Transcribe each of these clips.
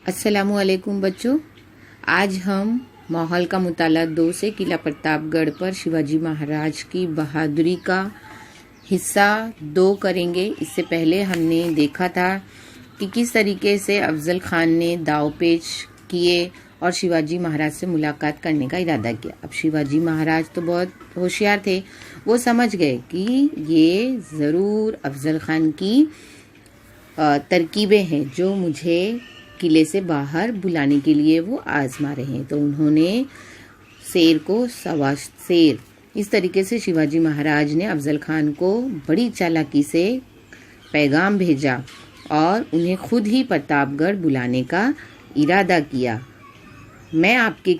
अस्सलामु अलैकुम बच्चों, आज हम माहौल का मुताला 2 से किला प्रतापगढ़ पर शिवाजी महाराज की बहादुरी का हिस्सा 2 करेंगे। इससे पहले हमने देखा था कि किस तरीके से अफजल खान ने दाव पेच किए और शिवाजी महाराज से मुलाकात करने का इरादा किया। अब शिवाजी महाराज तो बहुत होशियार थे, वो समझ गए कि ये ज़रूर अफजल खान की तरकीबें हैं जो मुझे किले से बाहर बुलाने के लिए वो आजमा रहे हैं। तो उन्होंने शेर को सवा शेर, इस तरीके से शिवाजी महाराज ने अफजल खान को बड़ी चालाकी से पैगाम भेजा और उन्हें खुद ही प्रतापगढ़ बुलाने का इरादा किया। मैंने आपके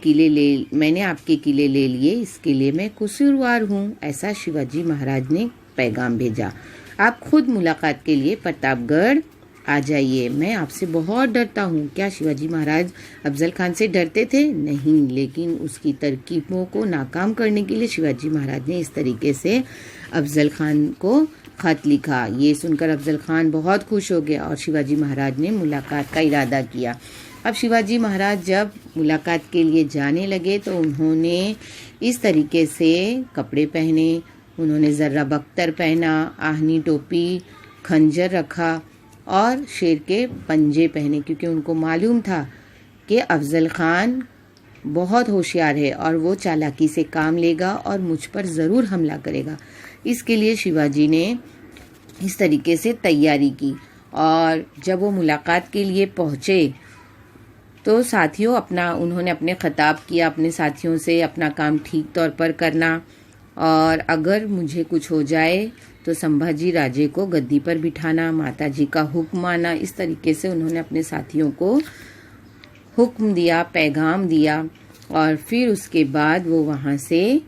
किले ले लिए, इसके लिए मैं कसूरवार हूँ, ऐसा शिवाजी महाराज ने पैगाम भेजा। आप खुद मुलाकात के लिए प्रतापगढ़ आ जाइए, मैं आपसे बहुत डरता हूँ। क्या शिवाजी महाराज अफजल खान से डरते थे? नहीं, लेकिन उसकी तरकीबों को नाकाम करने के लिए शिवाजी महाराज ने इस तरीके से अफजल खान को खत लिखा। ये सुनकर अफजल खान बहुत खुश हो गया और शिवाजी महाराज ने मुलाकात का इरादा किया। अब शिवाजी महाराज जब मुलाकात के लिए जाने लगे तो उन्होंने इस तरीके से कपड़े पहने, उन्होंने ज़र्रा बख्तर पहना, आहनी टोपी, खंजर रखा और शेर के पंजे पहने, क्योंकि उनको मालूम था कि अफजल खान बहुत होशियार है और वो चालाकी से काम लेगा और मुझ पर ज़रूर हमला करेगा। इसके लिए शिवाजी ने इस तरीके से तैयारी की और जब वो मुलाकात के लिए पहुँचे तो साथियों उन्होंने अपने खिताब किया अपने साथियों से, अपना काम ठीक तौर पर करना और अगर मुझे कुछ हो जाए तो संभाजी राजे को गद्दी पर बिठाना, माताजी का हुक्म माना। इस तरीके से उन्होंने अपने साथियों को हुक्म दिया, पैगाम दिया और फिर उसके बाद वो वहाँ से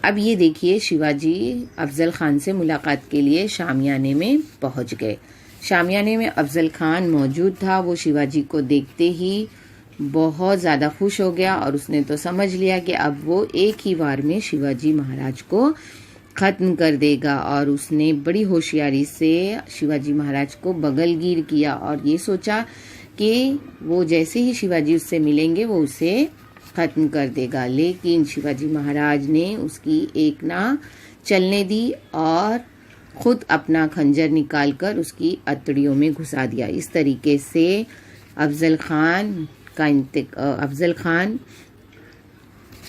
अब ये देखिए शिवाजी अफजल खान से मुलाकात के लिए शामियाने में पहुँच गए। शामियाने में अफजल खान मौजूद था। वो शिवाजी को देखते ही बहुत ज़्यादा खुश हो गया और उसने तो समझ लिया कि अब वो एक ही बार में शिवाजी महाराज को ख़त्म कर देगा और उसने बड़ी होशियारी से शिवाजी महाराज को बगलगीर किया और ये सोचा कि वो जैसे ही शिवाजी उससे मिलेंगे वो उसे ख़त्म कर देगा। लेकिन शिवाजी महाराज ने उसकी एक ना चलने दी और खुद अपना खंजर निकालकर उसकी अतड़ियों में घुसा दिया। इस तरीके से अफजल खान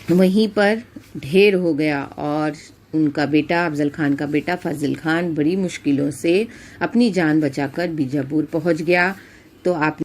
वहीं पर ढेर हो गया और उनका बेटा अफजल खान का बेटा फजल खान बड़ी मुश्किलों से अपनी जान बचाकर बीजापुर पहुंच गया। तो आप